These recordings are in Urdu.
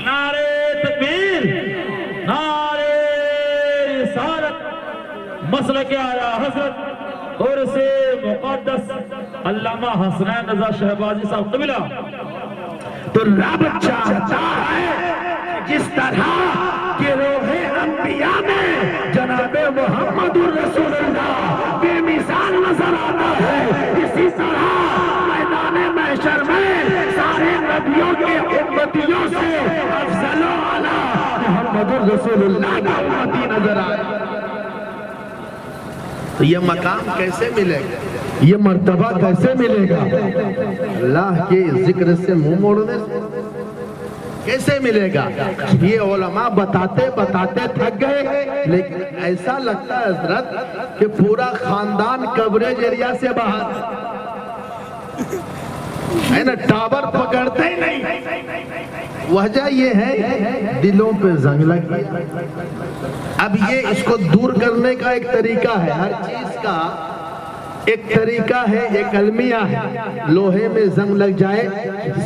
نعرے تکبیر، نعرے رسالت، مسلک اعلیٰ حضرت عرس مقدس علامہ حسنین رضا شہبازی صاحب قبلہ۔ تو رب چاہتا ہے جس طرح کہ روح انبیاء میں جناب محمد الرسول اللہ بے مثال نظر آتا ہے، اسی طرح میدان محشر میں سارے نبیوں کے امتیوں سے افضل و اعلیٰ محمد الرسول اللہ کا امتی نظر آتا ہے۔ تو یہ مقام کیسے ملے گا، یہ مرتبہ کیسے ملے گا؟ اللہ کے ذکر سے منہ موڑنے سے کیسے ملے گا؟ یہ علماء بتاتے بتاتے تھک گئے، لیکن ایسا لگتا ہے حضرت کہ پورا خاندان کوریج ایریا سے باہر ہے نا، ٹاور پکڑتے ہی نہیں۔ وجہ یہ ہے دلوں پہ زنگ لگ گیا۔ اب یہ اس کو دور کرنے کا ایک طریقہ ہے، ہر چیز کا ایک طریقہ ہے، ایک المیہ ہے۔ لوہے میں زنگ لگ جائے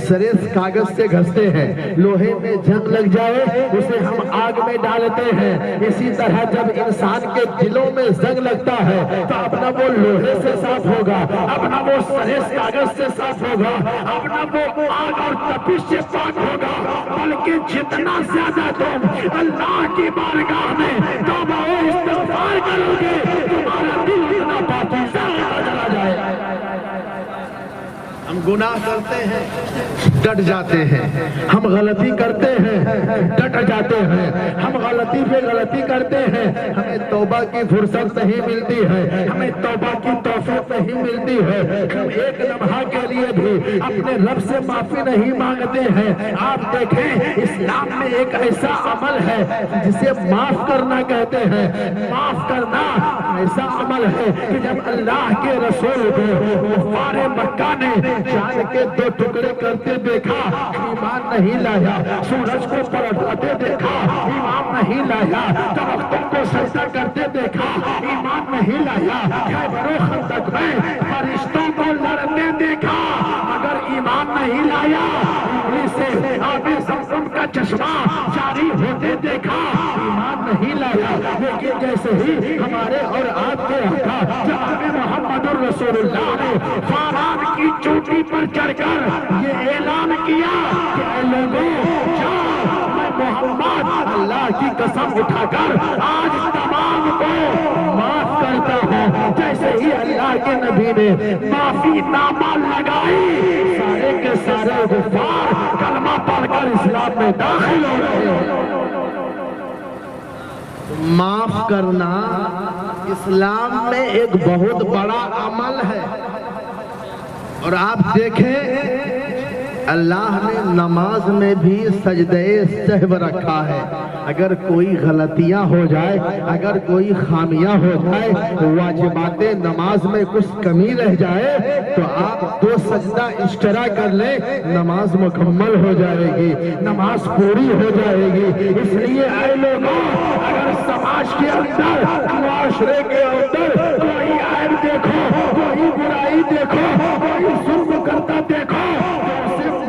سریس کاغذ سے گھستے ہیں، لوہے میں جنگ لگ جائے اسے ہم آگ میں ڈالتے ہیں۔ اسی طرح جب انسان کے دلوں میں زنگ لگتا ہے تو اپنا وہ لوہے سے صاف ہوگا، اپنا وہ سریس کاغذ سے صاف ہوگا، اپنا وہ آگ اور تپش سے پاک ہوگا، بلکہ جتنا زیادہ تم اللہ کی بارگاہ میں توبہ و استغفار کرو گے تمہارا دل اتنا پاکیزہ چلا جائے۔ ہم گناہ کرتے ہیں ڈٹ جاتے ہیں، ہم غلطی کرتے ہیں ڈٹ جاتے ہیں، ہم غلطی پہ غلطی کرتے ہیں، ہمیں توبہ کی فرصت نہیں ملتی ہے، ہمیں توبہ کی توفیق نہیں ملتی ہے، ہم ایک لمحہ کے لیے بھی اپنے رب سے معافی نہیں مانگتے ہیں۔ آپ دیکھیں اسلام میں ایک ایسا عمل ہے جسے معاف کرنا کہتے ہیں۔ معاف کرنا ایسا عمل ہے کہ جب اللہ کے رسول کو کفار مکہ نے جان کے دو ٹکڑے کرتے دیکھا، ایمان نہیں لایا، سورج کو پلٹاتے دیکھا، ایمان نہیں لایا، درختوں کو سجدہ کرتے دیکھا، ایمان نہیں لایا، خیبر و خندق میں فرشتوں کو لڑتے دیکھا مگر ایمان نہیں لایا، ابلیس سے آب زمزم کا چشمہ جاری ہوتے دیکھا، ایمان نہیں لایا۔ لیکن جیسے ہی ہمارے اور آپ کے آقا جناب محمد الرسول اللہ نے فاران کی چوٹی پر چڑھ کر یہ اعلان کیا کہ اے لوگوں جاؤ، میں محمد اللہ کی قسم اٹھا کر آج تمام کو معاف کرتا ہوں۔ جیسے ہی اللہ کے نبی نے معافی نامہ لگائی، سارے کے سارے غفار کلمہ پڑھ کر اسلام میں داخل ہو رہے ہیں۔ معاف کرنا اسلام میں ایک بہت بڑا عمل ہے، اور آپ دیکھیں اللہ نے نماز میں بھی سجدہ سہو رکھا ہے۔ اگر کوئی غلطیاں ہو جائے، اگر کوئی خامیاں ہو جائے، واجبات نماز میں کچھ کمی رہ جائے تو آپ دو سجدہ اشترا کر لیں، نماز مکمل ہو جائے گی، نماز پوری ہو جائے گی۔ اس لیے اے لوگوں، اگر سماج کے اندر، معاشرے کے اندر کوئی عیب دیکھو، کوئی برائی دیکھو، کوئی ظلم کرتا دیکھو،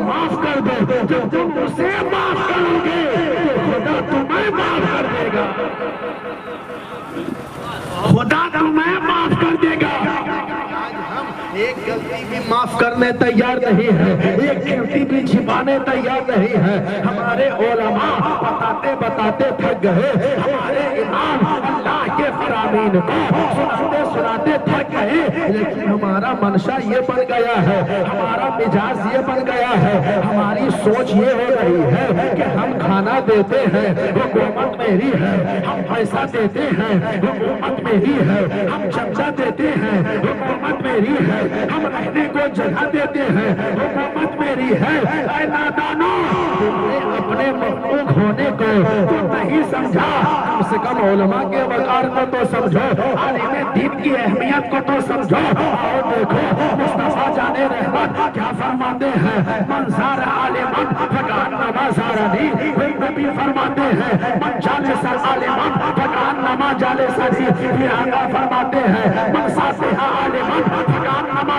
معاف کر دو۔ جب تم اسے معاف کرو گے تو خدا تمہیں معاف کر دے گا، خدا تمہیں معاف کر دے گا۔ ایک غلطی بھی معاف کرنے تیار نہیں ہے، ایک غلطی بھی چھپانے تیار نہیں ہے۔ ہمارے علماء بتاتے بتاتے تھک گئے، ہمارے امام اللہ کے فرامین کو سناتے سناتے تھک گئے، لیکن ہمارا منشا یہ بن گیا ہے، ہمارا مزاج یہ بن گیا ہے، ہماری سوچ یہ ہو رہی ہے کہ ہم کھانا دیتے ہیں، حکومت میری ہے، ہم پیسہ دیتے ہیں، حکومت میری ہے، ہم چمچہ دیتے ہیں، حکومت میری ہے، ہم رہنے کو جگہ دیتے ہیں، حکومت میری ہے۔ اے نادانو، تم نے اپنے مخلوق ہونے کو تو نہیں سمجھا، کم سے کم علماء کے وقار کو تو سمجھو، عالم دین کی اہمیت کو تو سمجھو۔ اور دیکھو مصطفیٰ جان رحمت کیا فرماتے ہیں، من زار عالمن فکأنما زارنی۔ کوئی نبی فرماتے ہیں من جالس عالمن فکأنما جالسنی۔ پھر آقا فرماتے ہیں من صافح عالمن فکأنما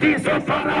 312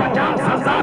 50,000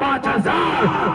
5,000,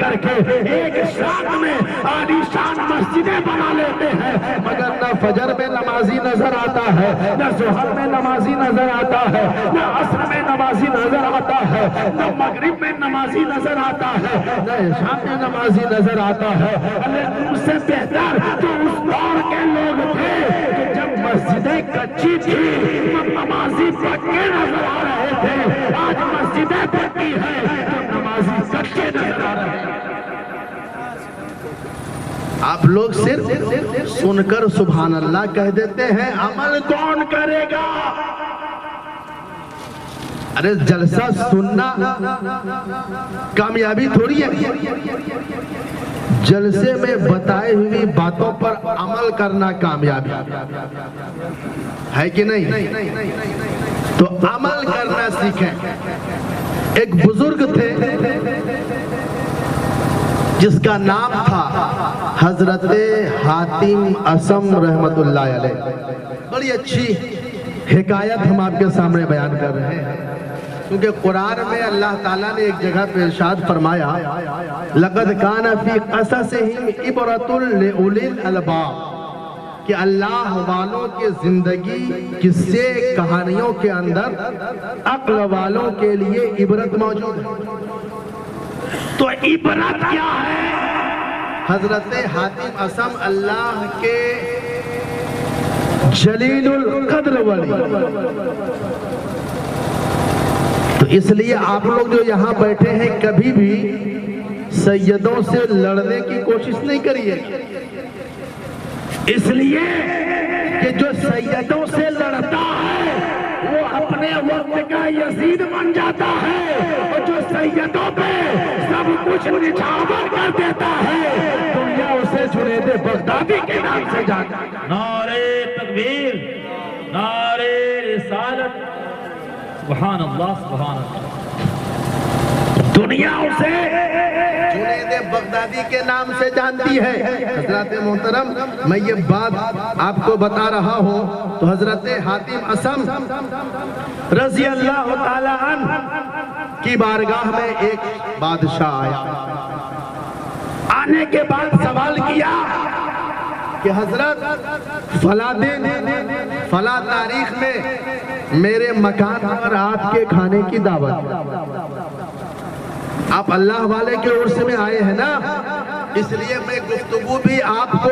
کر کے ایک ساتھ میں عالیشان مسجدیں بنا لیتے ہیں، مگر نہ فجر میں نمازی نظر آتا ہے، نہ ظہر میں نمازی نظر آتا ہے، نہ عصر میں نمازی نظر آتا ہے، نہ مغرب میں نمازی نظر آتا ہے، نہ عشاء میں نمازی نظر آتا ہے۔ اس سے بہتر تو اس دور کے لوگ تھے کہ جب مسجدیں کچی تھی تو نمازی پکے نظر آ رہے تھے، آج مسجدیں پکی ہیں تو نمازی کچے نظر آ رہے ہیں۔ آپ لوگ صرف سن کر سبحان اللہ کہہ دیتے ہیں، عمل کون کرے گا؟ ارے جلسہ سننا کامیابی تھوڑی ہے، جلسے میں بتائے ہوئی باتوں پر عمل کرنا کامیابی ہے کہ نہیں؟ تو عمل کرنا سیکھیں۔ ایک بزرگ تھے جس کا نام تھا حضرت حاتم اصم رحمت اللہ علیہ۔ بڑی اچھی حکایت ہم آپ کے سامنے بیان کر رہے ہیں، کیونکہ قرآن میں اللہ تعالیٰ نے ایک جگہ پہ ارشاد فرمایا لَقَدْ كَانَ فِي قَصَصِهِمْ عِبْرَةٌ لِأُولِي الْأَلْبَابِ، کہ اللہ والوں کے زندگی قصے کہانیوں کے اندر عقل والوں کے لیے عبرت موجود ہے۔ تو عبرت کیا ہے؟ حضرت حاتم اصم اللہ کے جلیل القدر ولی، تو اس لیے آپ لوگ جو یہاں بیٹھے ہیں کبھی بھی سیدوں سے لڑنے کی کوشش نہیں کریے، اس لیے کہ جو سیدوں سے لڑتا ہے وہ اپنے وقت کا یزید بن جاتا ہے، اور جو سیدوں پہ سب کچھ نچھاور کر دیتا ہے دنیا اسے جنید بغدادی کے نام سے جانتا ہے۔ نعرہ تکبیر، نعرہ رسالت، سبحان اللہ سبحان اللہ۔ دنیا اسے جنید بغدادی کے نام سے جانتی ہے۔ حضرات محترم، میں یہ بات آپ کو بتا رہا ہوں تو حضرت حاتم اصم رضی اللہ تعالی عنہ کی بارگاہ میں ایک بادشاہ آیا۔ آنے کے بعد سوال کیا کہ حضرت فلاں دن فلاں تاریخ میں میرے مکان پر آپ کے کھانے کی دعوت، آپ اللہ والے کے عرص میں آئے ہیں نا، اس لیے میں گفتگو بھی آپ کو